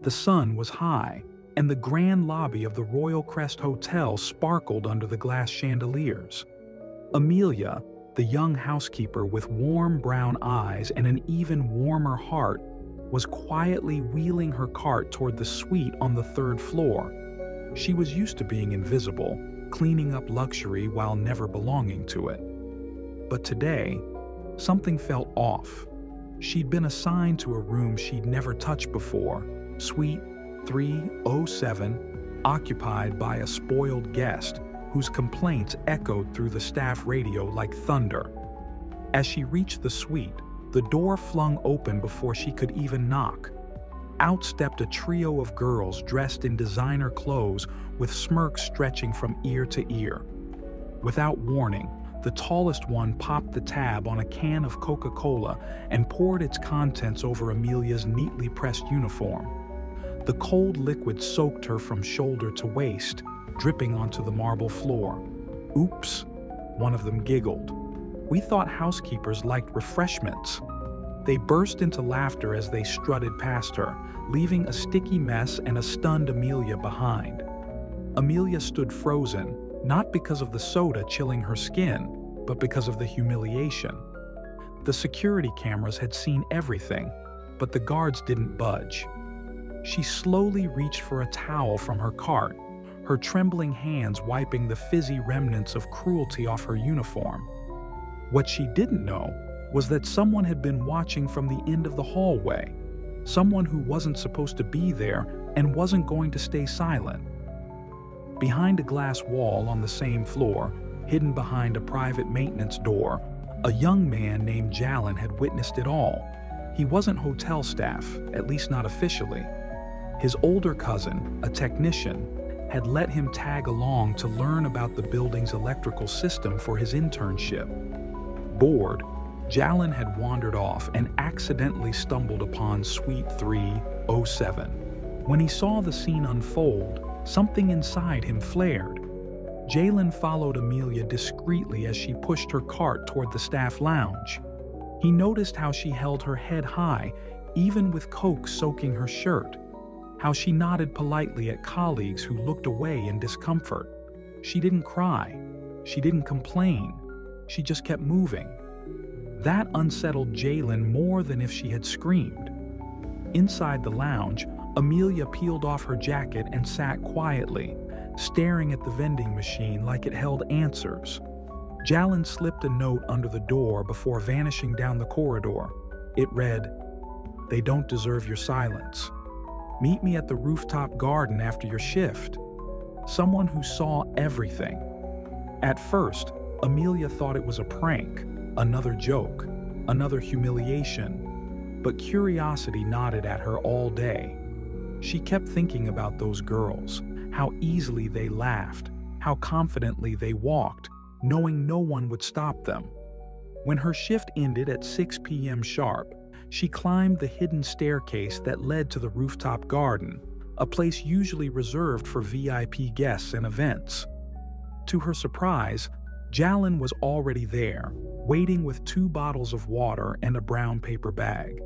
The sun was high, and the grand lobby of the Royal Crest Hotel sparkled under the glass chandeliers. Amelia, the young housekeeper with warm brown eyes and an even warmer heart, was quietly wheeling her cart toward the suite on the third floor. She was used to being invisible, cleaning up luxury while never belonging to it. But today, something felt off. She'd been assigned to a room she'd never touched before, Suite 307, occupied by a spoiled guest whose complaints echoed through the staff radio like thunder. As she reached the suite, the door flung open before she could even knock. Out stepped a trio of girls dressed in designer clothes with smirks stretching from ear to ear. Without warning, the tallest one popped the tab on a can of Coca-Cola and poured its contents over Amelia's neatly pressed uniform. The cold liquid soaked her from shoulder to waist, dripping onto the marble floor. "Oops," one of them giggled. "We thought housekeepers liked refreshments." They burst into laughter as they strutted past her, leaving a sticky mess and a stunned Amelia behind. Amelia stood frozen, not because of the soda chilling her skin, but because of the humiliation. The security cameras had seen everything, but the guards didn't budge. She slowly reached for a towel from her cart, her trembling hands wiping the fizzy remnants of cruelty off her uniform. What she didn't know was that someone had been watching from the end of the hallway, someone who wasn't supposed to be there and wasn't going to stay silent. Behind a glass wall on the same floor, hidden behind a private maintenance door, a young man named Jalin had witnessed it all. He wasn't hotel staff, at least not officially. His older cousin, a technician, had let him tag along to learn about the building's electrical system for his internship. Bored, Jalin had wandered off and accidentally stumbled upon Suite 307. When he saw the scene unfold, something inside him flared. Jalin followed Amelia discreetly as she pushed her cart toward the staff lounge. He noticed how she held her head high, even with Coke soaking her shirt. How she nodded politely at colleagues who looked away in discomfort. She didn't cry. She didn't complain. She just kept moving. That unsettled Jalin more than if she had screamed. Inside the lounge, Amelia peeled off her jacket and sat quietly, staring at the vending machine like it held answers. Jalin slipped a note under the door before vanishing down the corridor. It read, "They don't deserve your silence. Meet me at the rooftop garden after your shift." Someone who saw everything. At first, Amelia thought it was a prank, another joke, another humiliation. But curiosity nodded at her all day. She kept thinking about those girls, how easily they laughed, how confidently they walked, knowing no one would stop them. When her shift ended at 6 p.m. sharp, she climbed the hidden staircase that led to the rooftop garden, a place usually reserved for VIP guests and events. To her surprise, Jalin was already there, waiting with 2 bottles of water and a brown paper bag.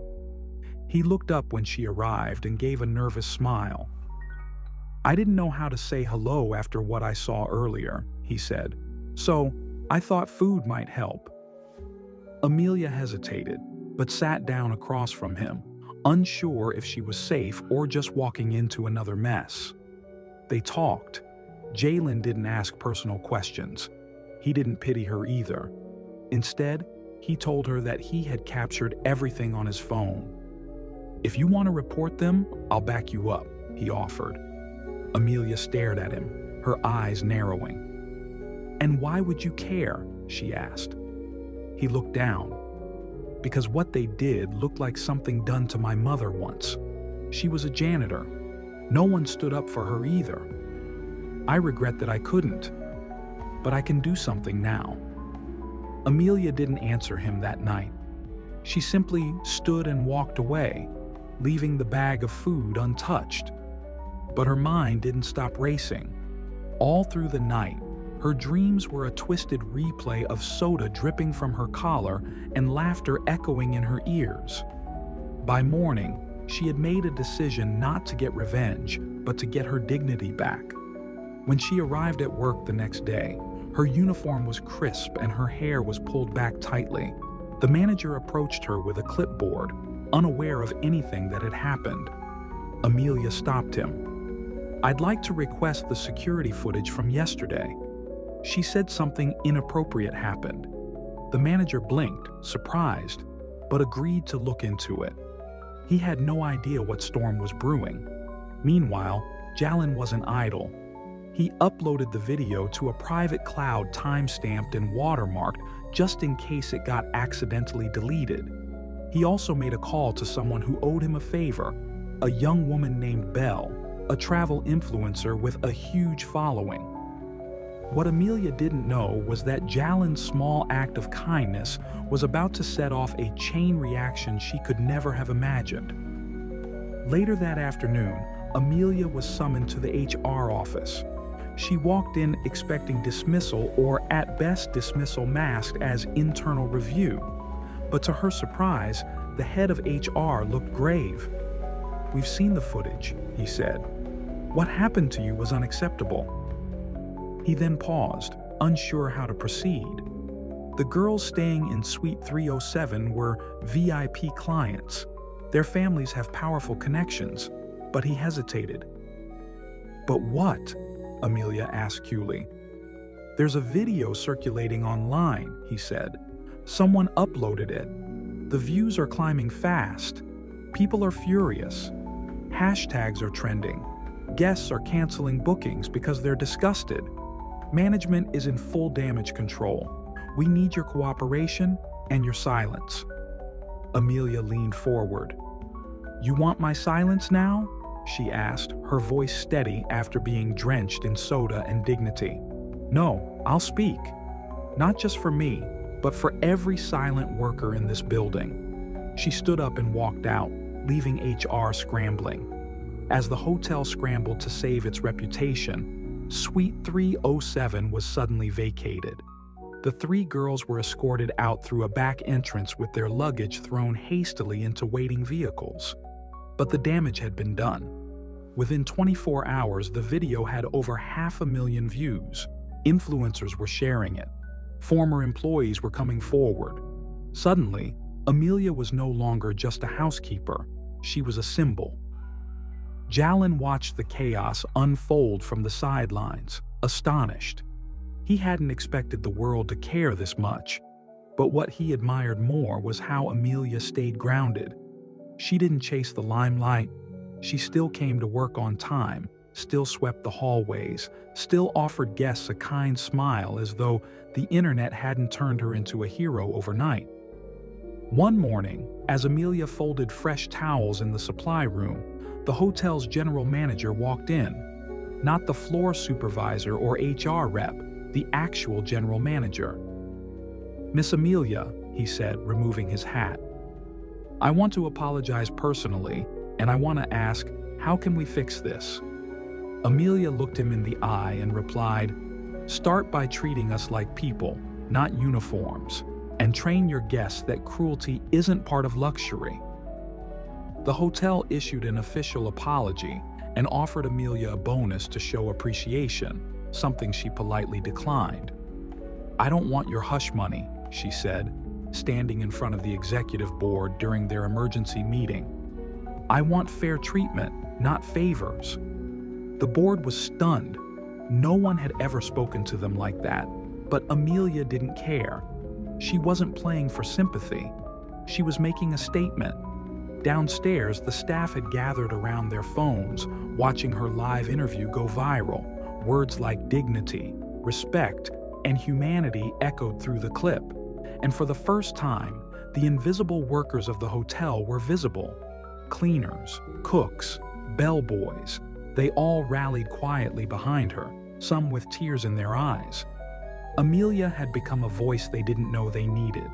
He looked up when she arrived and gave a nervous smile. "I didn't know how to say hello after what I saw earlier," he said, "so I thought food might help." Amelia hesitated, but sat down across from him, unsure if she was safe or just walking into another mess. They talked. Jalin didn't ask personal questions. He didn't pity her either. Instead, he told her that he had captured everything on his phone. "If you want to report them, I'll back you up," he offered. Amelia stared at him, her eyes narrowing. "And why would you care?" she asked. He looked down. "Because what they did looked like something done to my mother once. She was a janitor. No one stood up for her either. I regret that I couldn't. But I can do something now." Amelia didn't answer him that night. She simply stood and walked away, leaving the bag of food untouched. But her mind didn't stop racing. All through the night, her dreams were a twisted replay of soda dripping from her collar and laughter echoing in her ears. By morning, She had made a decision not to get revenge, but to get her dignity back. When she arrived at work the next day, her uniform was crisp and her hair was pulled back tightly. The manager approached her with a clipboard, unaware of anything that had happened. Amelia stopped him. "I'd like to request the security footage from yesterday." She said something inappropriate happened. The manager blinked, surprised, but agreed to look into it. He had no idea what storm was brewing. Meanwhile, Jalen wasn't idle. He uploaded the video to a private cloud time-stamped and watermarked just in case it got accidentally deleted. He also made a call to someone who owed him a favor, a young woman named Belle, a travel influencer with a huge following. What Amelia didn't know was that Jalen's small act of kindness was about to set off a chain reaction she could never have imagined. Later that afternoon, Amelia was summoned to the HR office. She walked in expecting dismissal, or at best dismissal masked as internal review. But to her surprise, the head of HR looked grave. "We've seen the footage," he said. "What happened to you was unacceptable." He then paused, unsure how to proceed. The girls staying in Suite 307 were VIP clients. Their families have powerful connections, but he hesitated. "But what?" Amelia asked coolly. "There's a video circulating online," he said. "Someone uploaded it. The views are climbing fast. People are furious. Hashtags are trending. Guests are canceling bookings because they're disgusted. Management is in full damage control. We need your cooperation and your silence." Amelia leaned forward. "You want my silence now?" she asked, her voice steady after being drenched in soda and dignity. "No, I'll speak. Not just for me, but for every silent worker in this building." She stood up and walked out, leaving HR scrambling. As the hotel scrambled to save its reputation, Suite 307 was suddenly vacated. The three girls were escorted out through a back entrance with their luggage thrown hastily into waiting vehicles. But the damage had been done. Within 24 hours, the video had over 500,000 views. Influencers were sharing it. Former employees were coming forward. Suddenly, Amelia was no longer just a housekeeper. She was a symbol. Jalen watched the chaos unfold from the sidelines, astonished. He hadn't expected the world to care this much. But what he admired more was how Amelia stayed grounded. She didn't chase the limelight. She still came to work on time, still swept the hallways, still offered guests a kind smile as though the internet hadn't turned her into a hero overnight. One morning, as Amelia folded fresh towels in the supply room, the hotel's general manager walked in. Not the floor supervisor or HR rep, the actual general manager. "Miss Amelia," he said, removing his hat. "I want to apologize personally, and I want to ask, how can we fix this?" Amelia looked him in the eye and replied, "Start by treating us like people, not uniforms, and train your guests that cruelty isn't part of luxury." The hotel issued an official apology and offered Amelia a bonus to show appreciation, something she politely declined. "I don't want your hush money," she said, standing in front of the executive board during their emergency meeting. "I want fair treatment, not favors." The board was stunned. No one had ever spoken to them like that, but Amelia didn't care. She wasn't playing for sympathy. She was making a statement. Downstairs, the staff had gathered around their phones, watching her live interview go viral. Words like dignity, respect, and humanity echoed through the clip. And for the first time, the invisible workers of the hotel were visible. Cleaners, cooks, bellboys, they all rallied quietly behind her, some with tears in their eyes. Amelia had become a voice they didn't know they needed.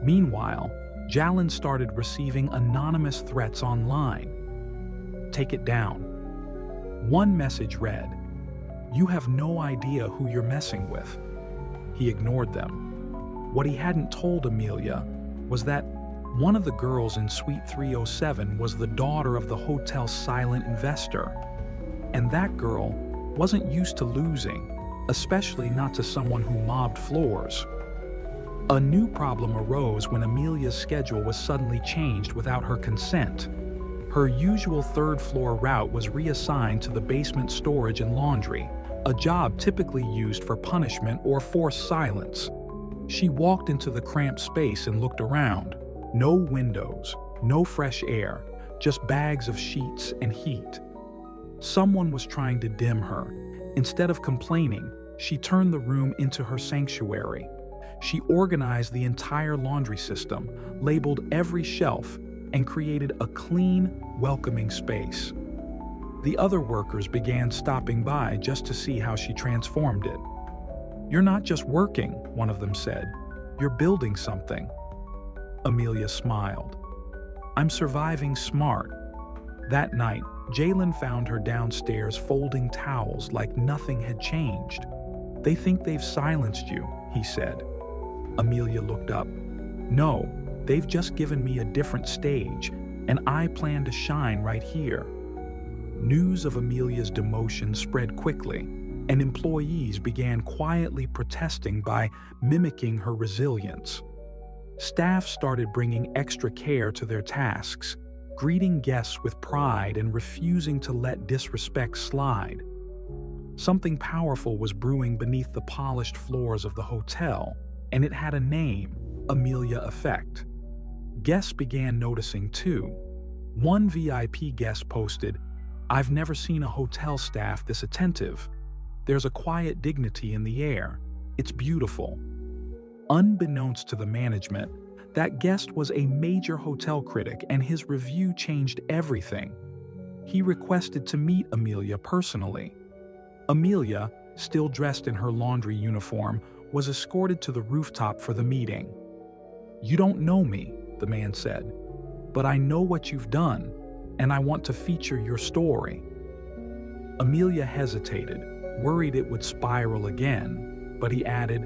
Meanwhile, Jalen started receiving anonymous threats online. "Take it down." One message read, "You have no idea who you're messing with." He ignored them. What he hadn't told Amelia was that One of the girls in Suite 307 was the daughter of the hotel's silent investor. And that girl wasn't used to losing, especially not to someone who mobbed floors. A new problem arose when Amelia's schedule was suddenly changed without her consent. Her usual third-floor route was reassigned to the basement storage and laundry, a job typically used for punishment or forced silence. She walked into the cramped space and looked around. No windows, no fresh air, just bags of sheets and heat. Someone was trying to dim her. Instead of complaining, she turned the room into her sanctuary. She organized the entire laundry system, labeled every shelf, and created a clean, welcoming space. The other workers began stopping by just to see how she transformed it. "You're not just working," one of them said. "You're building something." Amelia smiled. "I'm surviving smart." That night, Jalen found her downstairs folding towels like nothing had changed. "They think they've silenced you," he said. Amelia looked up. "No, they've just given me a different stage, and I plan to shine right here." News of Amelia's demotion spread quickly, and employees began quietly protesting by mimicking her resilience. Staff started bringing extra care to their tasks, greeting guests with pride and refusing to let disrespect slide. Something powerful was brewing beneath the polished floors of the hotel, and it had a name: Amelia Effect. Guests began noticing too. One VIP guest posted, "I've never seen a hotel staff this attentive. There's a quiet dignity in the air. It's beautiful." Unbeknownst to the management, that guest was a major hotel critic, and his review changed everything. He requested to meet Amelia personally. Amelia, still dressed in her laundry uniform, was escorted to the rooftop for the meeting. "You don't know me," the man said, "but I know what you've done, and I want to feature your story." Amelia hesitated, worried it would spiral again, but he added,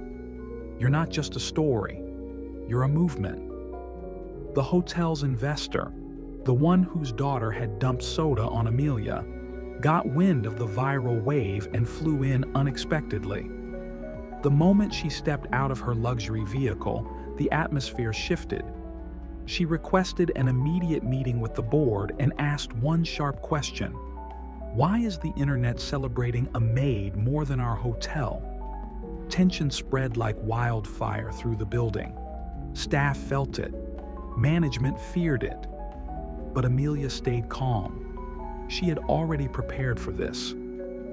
"You're not just a story, you're a movement." The hotel's investor, the one whose daughter had dumped soda on Amelia, got wind of the viral wave and flew in unexpectedly. The moment she stepped out of her luxury vehicle, the atmosphere shifted. She requested an immediate meeting with the board and asked one sharp question: "Why is the internet celebrating a maid more than our hotel?" Tension spread like wildfire through the building. Staff felt it. Management feared it. But Amelia stayed calm. She had already prepared for this.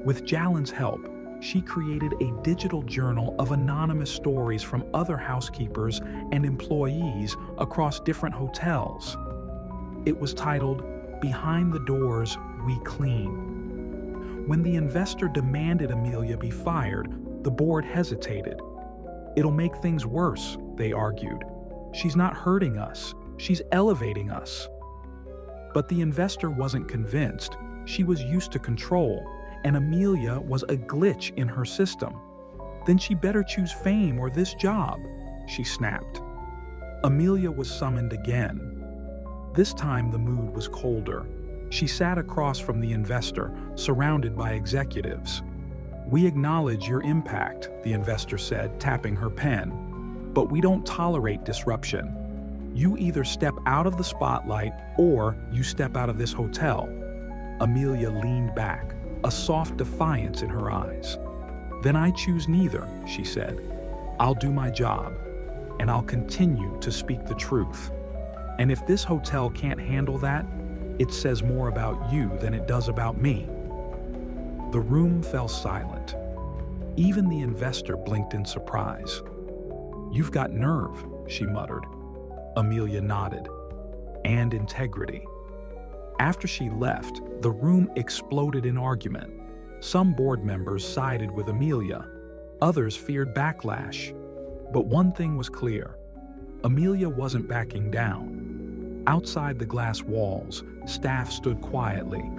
With Jalen's help, she created a digital journal of anonymous stories from other housekeepers and employees across different hotels. It was titled, "Behind the Doors, We Clean." When the investor demanded Amelia be fired, the board hesitated. "It'll make things worse," they argued. "She's not hurting us, she's elevating us." But the investor wasn't convinced. She was used to control, and Amelia was a glitch in her system. "Then she better choose fame or this job," she snapped. Amelia was summoned again. This time the mood was colder. She sat across from the investor, surrounded by executives. "We acknowledge your impact," the investor said, tapping her pen. "But we don't tolerate disruption. You either step out of the spotlight or you step out of this hotel." Amelia leaned back, a soft defiance in her eyes. "Then I choose neither," she said. "I'll do my job, and I'll continue to speak the truth. And if this hotel can't handle that, it says more about you than it does about me." The room fell silent. Even the investor blinked in surprise. "You've got nerve," she muttered. Amelia nodded. "And integrity." After she left, the room exploded in argument. Some board members sided with Amelia. Others feared backlash. But one thing was clear: Amelia wasn't backing down. Outside the glass walls, staff stood quietly,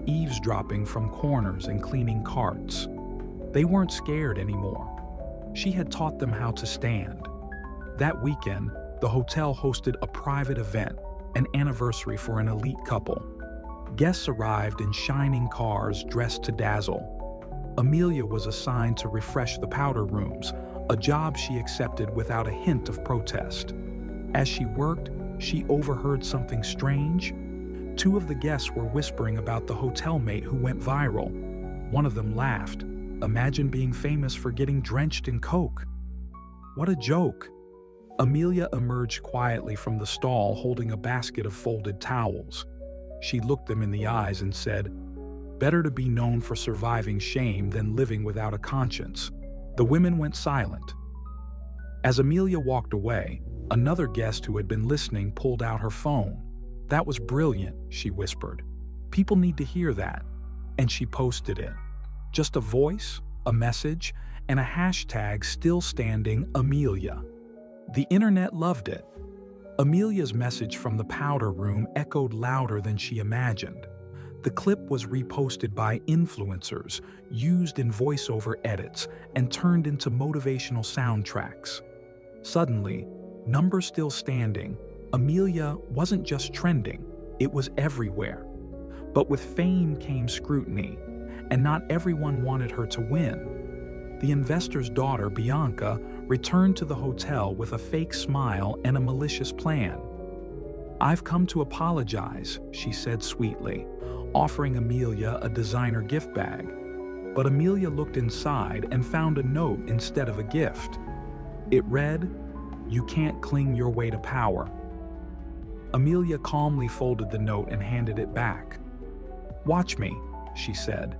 eavesdropping from corners and cleaning carts. They weren't scared anymore. She had taught them how to stand. That weekend, the hotel hosted a private event, an anniversary for an elite couple. Guests arrived in shining cars dressed to dazzle. Amelia was assigned to refresh the powder rooms, a job she accepted without a hint of protest. As she worked, she overheard something strange. Two of the guests were whispering about the hotel mate who went viral. One of them laughed. Imagine being famous for getting drenched in coke. What a joke. Amelia emerged quietly from the stall holding a basket of folded towels. She looked them in the eyes and said, "Better to be known for surviving shame than living without a conscience." The women went silent. As Amelia walked away, another guest who had been listening pulled out her phone. "That was brilliant," she whispered. "People need to hear that." And she posted it. Just a voice, a message, and a hashtag still standing, Amelia. The internet loved it. Amelia's message from the powder room echoed louder than she imagined. The clip was reposted by influencers, used in voiceover edits, and turned into motivational soundtracks. Suddenly, numbers still standing, Amelia wasn't just trending, it was everywhere. But with fame came scrutiny, and not everyone wanted her to win. The investor's daughter, Bianca, returned to the hotel with a fake smile and a malicious plan. "I've come to apologize," she said sweetly, offering Amelia a designer gift bag. But Amelia looked inside and found a note instead of a gift. It read, "You can't cling your way to power." Amelia calmly folded the note and handed it back. "Watch me," she said.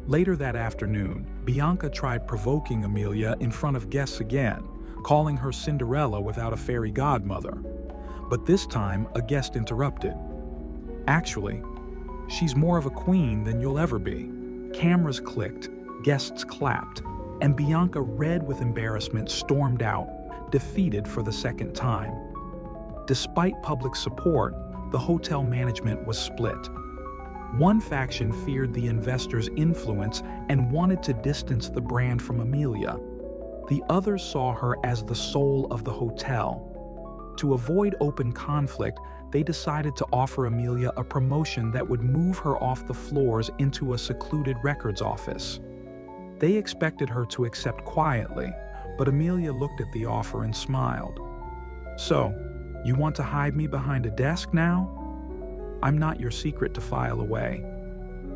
Later that afternoon, Bianca tried provoking Amelia in front of guests again, calling her Cinderella without a fairy godmother. But this time, a guest interrupted. "Actually, she's more of a queen than you'll ever be." Cameras clicked, guests clapped, and Bianca, red with embarrassment, stormed out, defeated for the second time. Despite public support, the hotel management was split. One faction feared the investors' influence and wanted to distance the brand from Amelia. The others saw her as the soul of the hotel. To avoid open conflict, they decided to offer Amelia a promotion that would move her off the floors into a secluded records office. They expected her to accept quietly, but Amelia looked at the offer and smiled. "So, you want to hide me behind a desk now? I'm not your secret to file away."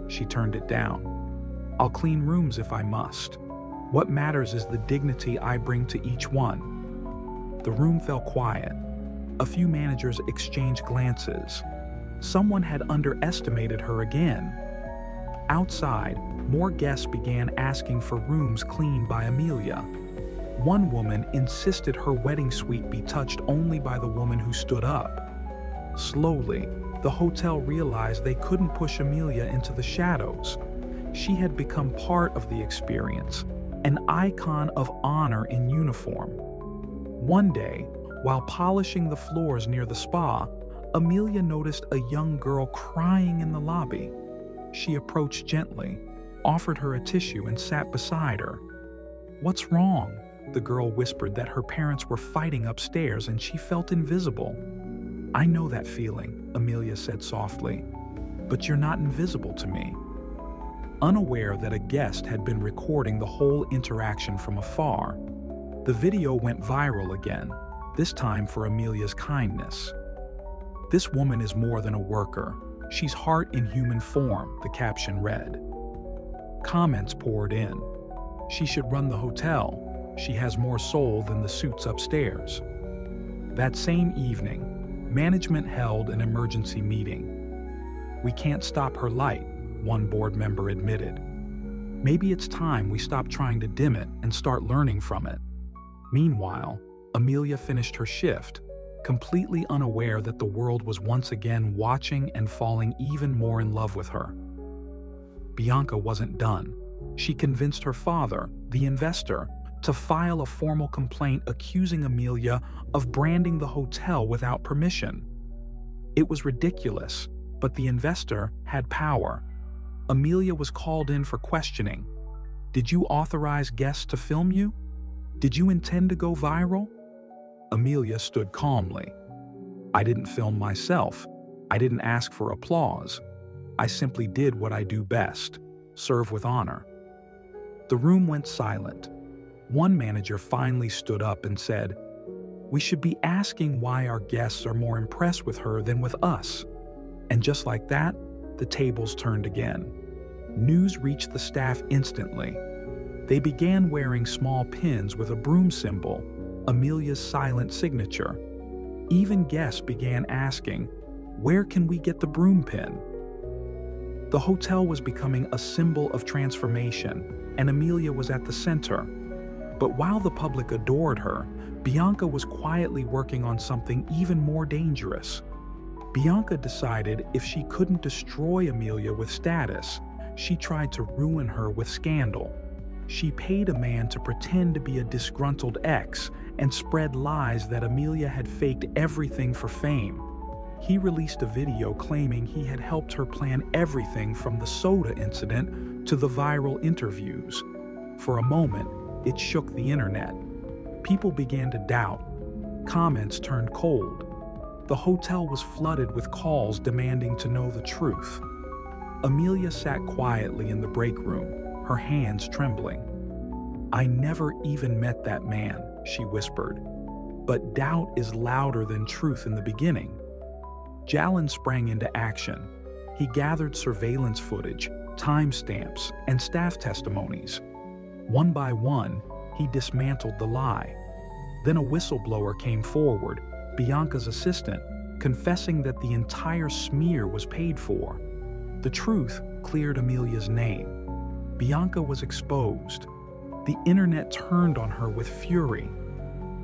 She turned it down. "I'll clean rooms if I must. What matters is the dignity I bring to each one." The room fell quiet. A few managers exchanged glances. Someone had underestimated her again. Outside, more guests began asking for rooms cleaned by Amelia. One woman insisted her wedding suite be touched only by the woman who stood up. Slowly, the hotel realized they couldn't push Amelia into the shadows. She had become part of the experience, an icon of honor in uniform. One day, while polishing the floors near the spa, Amelia noticed a young girl crying in the lobby. She approached gently, offered her a tissue, and sat beside her. "What's wrong?" The girl whispered that her parents were fighting upstairs and she felt invisible. "I know that feeling," Amelia said softly, "but you're not invisible to me." Unaware that a guest had been recording the whole interaction from afar, the video went viral again, this time for Amelia's kindness. "This woman is more than a worker. She's heart in human form," the caption read. Comments poured in. "She should run the hotel. She has more soul than the suits upstairs." That same evening, management held an emergency meeting. "We can't stop her light," one board member admitted. "Maybe it's time we stop trying to dim it and start learning from it." Meanwhile, Amelia finished her shift, completely unaware that the world was once again watching and falling even more in love with her. Bianca wasn't done. She convinced her father, the investor, to file a formal complaint accusing Amelia of branding the hotel without permission. It was ridiculous, but the investor had power. Amelia was called in for questioning. "Did you authorize guests to film you? Did you intend to go viral?" Amelia stood calmly. "I didn't film myself. I didn't ask for applause. I simply did what I do best: serve with honor." The room went silent. One manager finally stood up and said, "We should be asking why our guests are more impressed with her than with us." And just like that, the tables turned again. News reached the staff instantly. They began wearing small pins with a broom symbol, Amelia's silent signature. Even guests began asking, "Where can we get the broom pin?" The hotel was becoming a symbol of transformation, and Amelia was at the center. But while the public adored her, Bianca was quietly working on something even more dangerous. Bianca decided if she couldn't destroy Amelia with status, she tried to ruin her with scandal. She paid a man to pretend to be a disgruntled ex and spread lies that Amelia had faked everything for fame. He released a video claiming he had helped her plan everything from the soda incident to the viral interviews. For a moment, it shook the internet. People began to doubt. Comments turned cold. The hotel was flooded with calls demanding to know the truth. Amelia sat quietly in the break room, her hands trembling. "I never even met that man," she whispered. But doubt is louder than truth in the beginning. Jalen sprang into action. He gathered surveillance footage, timestamps, and staff testimonies. One by one, he dismantled the lie. Then a whistleblower came forward, Bianca's assistant, confessing that the entire smear was paid for. The truth cleared Amelia's name. Bianca was exposed. The internet turned on her with fury.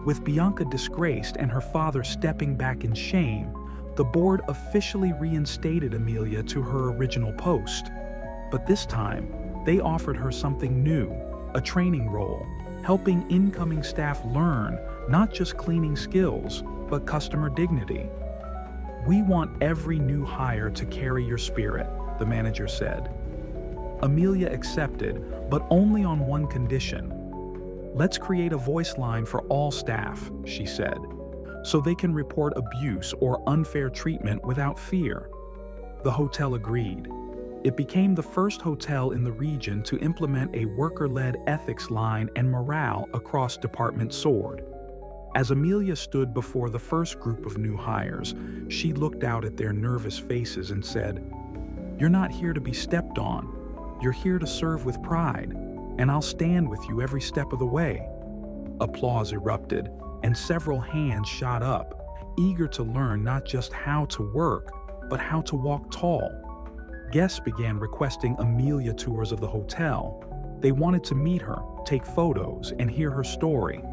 With Bianca disgraced and her father stepping back in shame, the board officially reinstated Amelia to her original post. But this time, they offered her something new, a training role, helping incoming staff learn not just cleaning skills, but customer dignity. "We want every new hire to carry your spirit," the manager said. Amelia accepted, but only on one condition. "Let's create a voice line for all staff," she said, "so they can report abuse or unfair treatment without fear." The hotel agreed. It became the first hotel in the region to implement a worker-led ethics line and morale across department soared. As Amelia stood before the first group of new hires, she looked out at their nervous faces and said, "You're not here to be stepped on. You're here to serve with pride, and I'll stand with you every step of the way." Applause erupted, and several hands shot up, eager to learn not just how to work, but how to walk tall. Guests began requesting Amelia tours of the hotel. They wanted to meet her, take photos, and hear her story.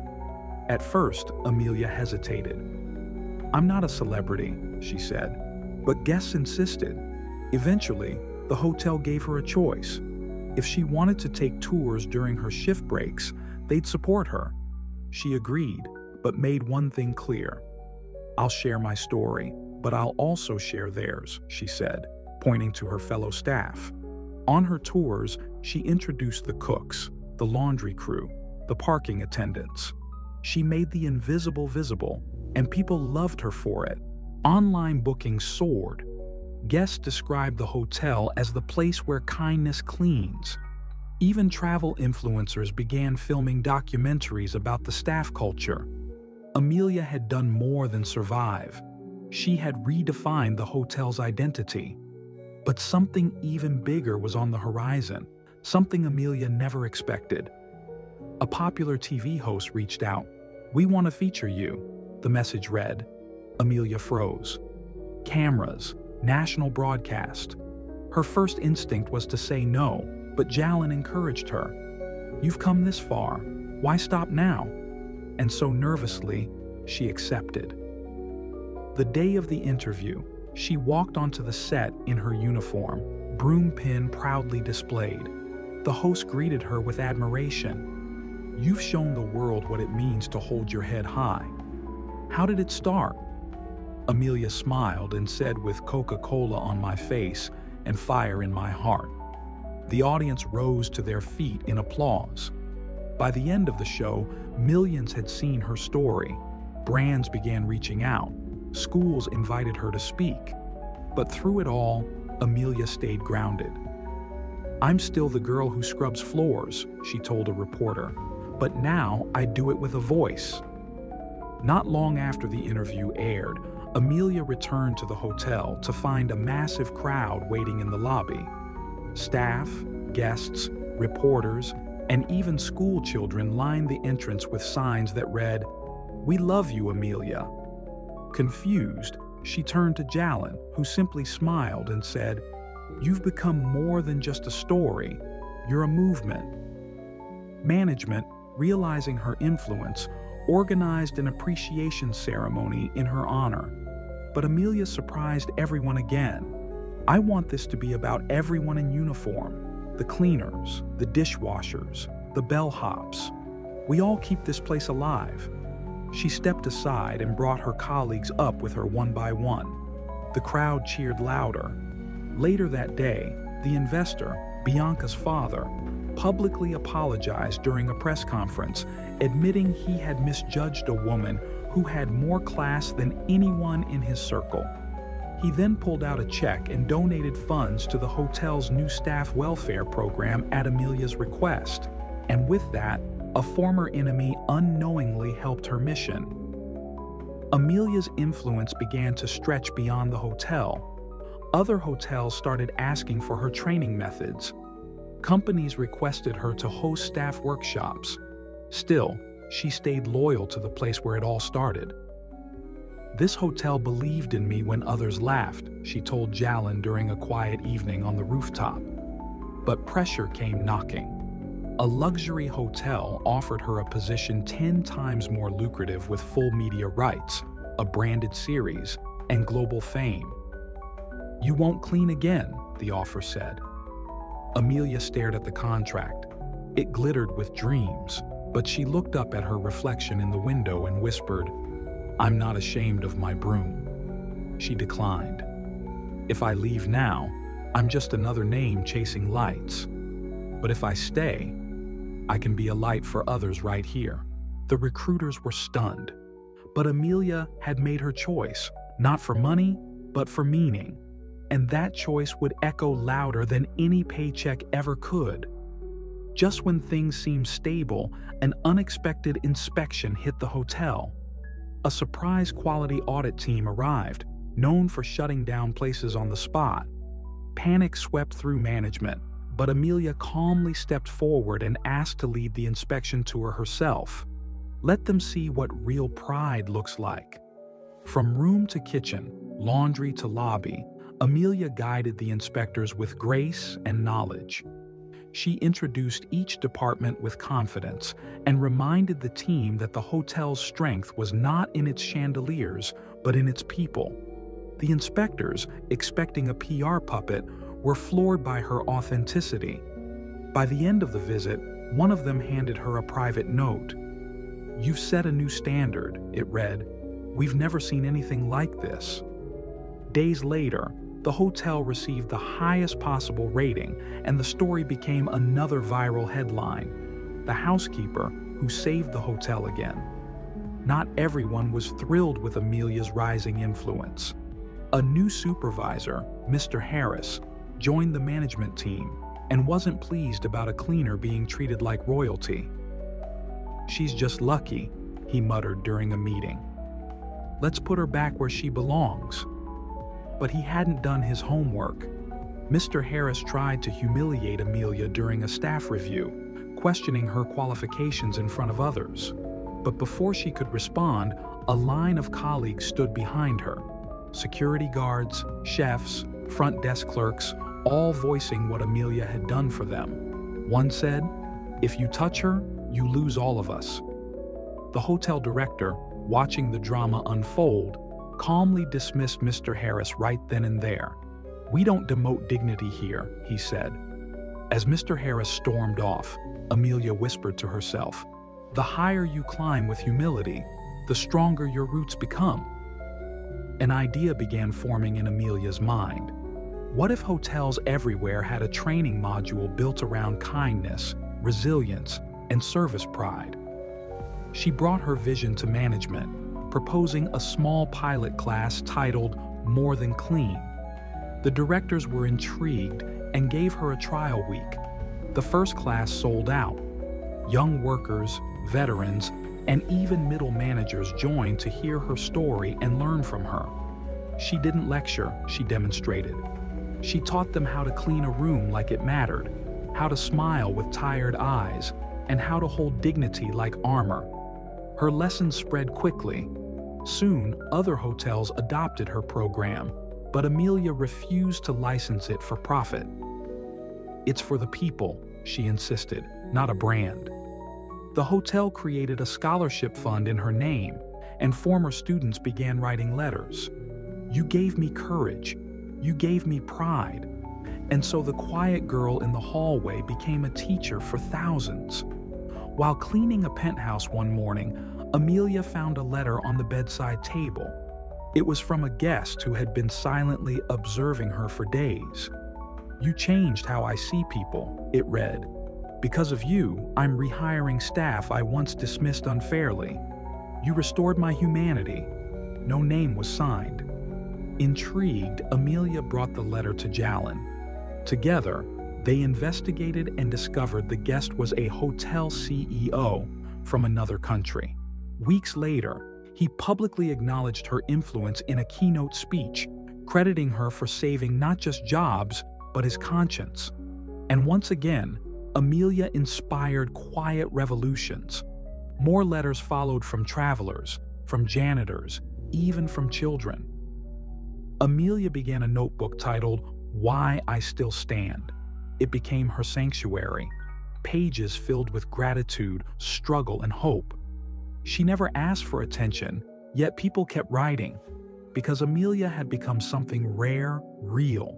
At first, Amelia hesitated. "I'm not a celebrity," she said, but guests insisted. Eventually, the hotel gave her a choice. If she wanted to take tours during her shift breaks, they'd support her. She agreed, but made one thing clear. "I'll share my story, but I'll also share theirs," she said, pointing to her fellow staff. On her tours, she introduced the cooks, the laundry crew, the parking attendants. She made the invisible visible, and people loved her for it. Online bookings soared. Guests described the hotel as the place where kindness cleans. Even travel influencers began filming documentaries about the staff culture. Amelia had done more than survive. She had redefined the hotel's identity. But something even bigger was on the horizon, something Amelia never expected. A popular TV host reached out. "We want to feature you," the message read. Amelia froze. Cameras, national broadcast. Her first instinct was to say no, but Jalen encouraged her. "You've come this far. Why stop now?" And so nervously, she accepted. The day of the interview, she walked onto the set in her uniform, broom pin proudly displayed. The host greeted her with admiration. "You've shown the world what it means to hold your head high. How did it start?" Amelia smiled and said, "With Coca-Cola on my face and fire in my heart." The audience rose to their feet in applause. By the end of the show, millions had seen her story. Brands began reaching out. Schools invited her to speak. But through it all, Amelia stayed grounded. "I'm still the girl who scrubs floors," she told a reporter, "but now I do it with a voice." Not long after the interview aired, Amelia returned to the hotel to find a massive crowd waiting in the lobby. Staff, guests, reporters, and even school children lined the entrance with signs that read, "We love you, Amelia." Confused, she turned to Jalen, who simply smiled and said, "You've become more than just a story, you're a movement." Management, realizing her influence, organized an appreciation ceremony in her honor. But Amelia surprised everyone again. "I want this to be about everyone in uniform, the cleaners, the dishwashers, the bellhops. We all keep this place alive." She stepped aside and brought her colleagues up with her one by one. The crowd cheered louder. Later that day, the investor, Bianca's father, publicly apologized during a press conference, admitting he had misjudged a woman who had more class than anyone in his circle. He then pulled out a check and donated funds to the hotel's new staff welfare program at Amelia's request. And with that, a former enemy unknowingly helped her mission. Amelia's influence began to stretch beyond the hotel. Other hotels started asking for her training methods. Companies requested her to host staff workshops. Still, she stayed loyal to the place where it all started. "This hotel believed in me when others laughed," she told Jalen during a quiet evening on the rooftop. But pressure came knocking. A luxury hotel offered her a position 10 times more lucrative with full media rights, a branded series, and global fame. "You won't clean again," the offer said. Amelia stared at the contract. It glittered with dreams, but she looked up at her reflection in the window and whispered, "I'm not ashamed of my broom." She declined. "If I leave now, I'm just another name chasing lights. But if I stay, I can be a light for others right here." The recruiters were stunned. But Amelia had made her choice, not for money, but for meaning. And that choice would echo louder than any paycheck ever could. Just when things seemed stable, an unexpected inspection hit the hotel. A surprise quality audit team arrived, known for shutting down places on the spot. Panic swept through management, but Amelia calmly stepped forward and asked to lead the inspection tour herself. Let them see what real pride looks like. From room to kitchen, laundry to lobby, Amelia guided the inspectors with grace and knowledge. She introduced each department with confidence and reminded the team that the hotel's strength was not in its chandeliers, but in its people. The inspectors, expecting a PR puppet, were floored by her authenticity. By the end of the visit, one of them handed her a private note. "You've set a new standard," it read. "We've never seen anything like this." Days later, the hotel received the highest possible rating, and the story became another viral headline: "The housekeeper who saved the hotel again." Not everyone was thrilled with Amelia's rising influence. A new supervisor, Mr. Harris, joined the management team and wasn't pleased about a cleaner being treated like royalty. "She's just lucky," he muttered during a meeting. "Let's put her back where she belongs." But he hadn't done his homework. Mr. Harris tried to humiliate Amelia during a staff review, questioning her qualifications in front of others. But before she could respond, a line of colleagues stood behind her. Security guards, chefs, front desk clerks, all voicing what Amelia had done for them. One said, "If you touch her, you lose all of us." The hotel director, watching the drama unfold, calmly dismissed Mr. Harris right then and there. "We don't demote dignity here," he said. As Mr. Harris stormed off, Amelia whispered to herself, "The higher you climb with humility, the stronger your roots become." An idea began forming in Amelia's mind. What if hotels everywhere had a training module built around kindness, resilience, and service pride? She brought her vision to management, proposing a small pilot class titled More Than Clean. The directors were intrigued and gave her a trial week. The first class sold out. Young workers, veterans, and even middle managers joined to hear her story and learn from her. She didn't lecture, she demonstrated. She taught them how to clean a room like it mattered, how to smile with tired eyes, and how to hold dignity like armor. Her lessons spread quickly. Soon, other hotels adopted her program, but Amelia refused to license it for profit. "It's for the people," she insisted, "not a brand." The hotel created a scholarship fund in her name, and former students began writing letters. "You gave me courage. You gave me pride." And so the quiet girl in the hallway became a teacher for thousands. While cleaning a penthouse one morning, Amelia found a letter on the bedside table. It was from a guest who had been silently observing her for days. "You changed how I see people," it read. "Because of you, I'm rehiring staff I once dismissed unfairly. You restored my humanity." No name was signed. Intrigued, Amelia brought the letter to Jalen. Together, they investigated and discovered the guest was a hotel CEO from another country. Weeks later, he publicly acknowledged her influence in a keynote speech, crediting her for saving not just jobs, but his conscience. And once again, Amelia inspired quiet revolutions. More letters followed from travelers, from janitors, even from children. Amelia began a notebook titled "Why I Still Stand." It became her sanctuary, pages filled with gratitude, struggle, and hope. She never asked for attention, yet people kept writing, because Amelia had become something rare, real.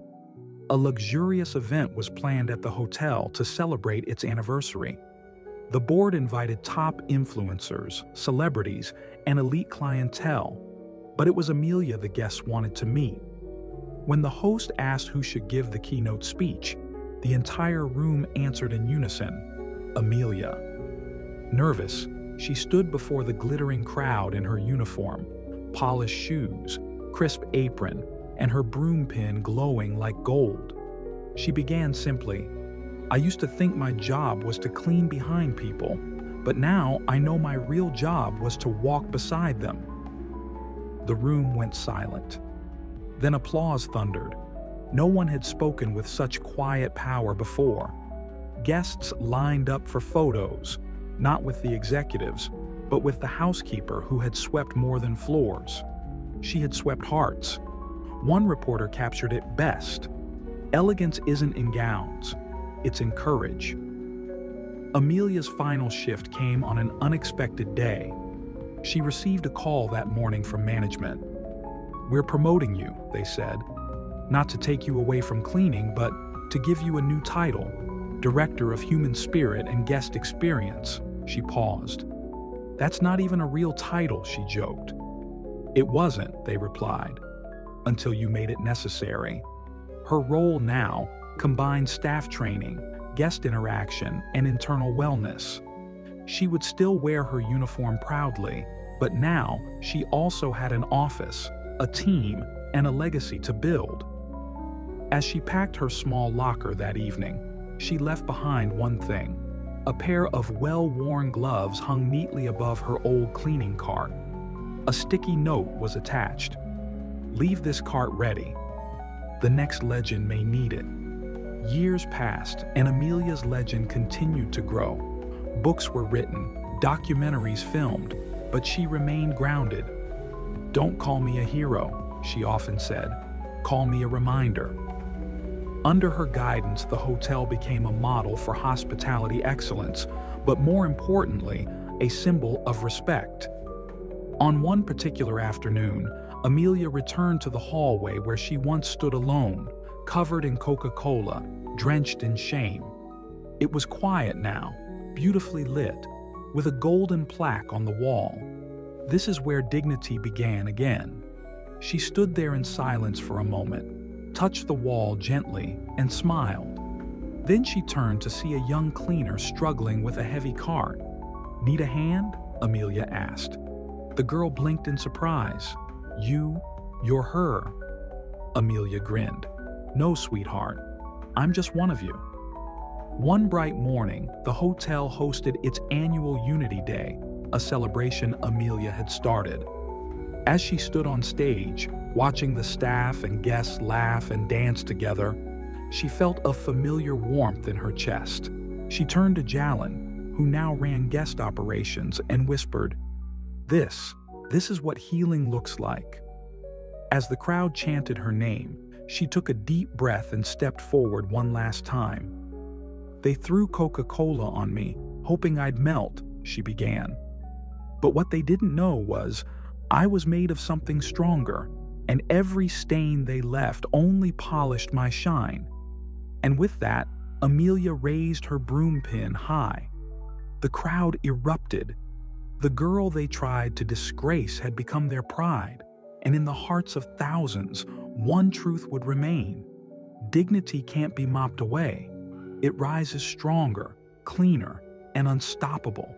A luxurious event was planned at the hotel to celebrate its anniversary. The board invited top influencers, celebrities, and elite clientele, but it was Amelia the guests wanted to meet. When the host asked who should give the keynote speech, the entire room answered in unison, "Amelia." Nervous, she stood before the glittering crowd in her uniform, polished shoes, crisp apron, and her broom pin glowing like gold. She began simply, "I used to think my job was to clean behind people, but now I know my real job was to walk beside them." The room went silent. Then applause thundered. No one had spoken with such quiet power before. Guests lined up for photos, not with the executives, but with the housekeeper who had swept more than floors. She had swept hearts. One reporter captured it best. "Elegance isn't in gowns, it's in courage." Amelia's final shift came on an unexpected day. She received a call that morning from management. "We're promoting you," they said. "Not to take you away from cleaning, but to give you a new title, Director of Human Spirit and Guest Experience." She paused. "That's not even a real title," she joked. "It wasn't," they replied, "until you made it necessary." Her role now combined staff training, guest interaction, and internal wellness. She would still wear her uniform proudly, but now she also had an office, a team, and a legacy to build. As she packed her small locker that evening, she left behind one thing. A pair of well-worn gloves hung neatly above her old cleaning cart. A sticky note was attached. "Leave this cart ready. The next legend may need it." Years passed, and Amelia's legend continued to grow. Books were written, documentaries filmed, but she remained grounded. "Don't call me a hero," she often said. "Call me a reminder." Under her guidance, the hotel became a model for hospitality excellence, but more importantly, a symbol of respect. On one particular afternoon, Amelia returned to the hallway where she once stood alone, covered in Coca-Cola, drenched in shame. It was quiet now, beautifully lit, with a golden plaque on the wall. This is where dignity began again. She stood there in silence for a moment, touched the wall gently, and smiled. Then she turned to see a young cleaner struggling with a heavy cart. "Need a hand?" Amelia asked. The girl blinked in surprise. You're her. Amelia grinned. No, sweetheart. I'm just one of you. One bright morning, the hotel hosted its annual Unity Day, a celebration Amelia had started. As she stood on stage, watching the staff and guests laugh and dance together, she felt a familiar warmth in her chest. She turned to Jalen, who now ran guest operations, and whispered, This is what healing looks like." As the crowd chanted her name, she took a deep breath and stepped forward one last time. "They threw Coca-Cola on me, hoping I'd melt," she began. "But what they didn't know was I was made of something stronger, and every stain they left only polished my shine." And with that, Amelia raised her broom pin high. The crowd erupted. The girl they tried to disgrace had become their pride, and in the hearts of thousands, one truth would remain. Dignity can't be mopped away. It rises stronger, cleaner, and unstoppable.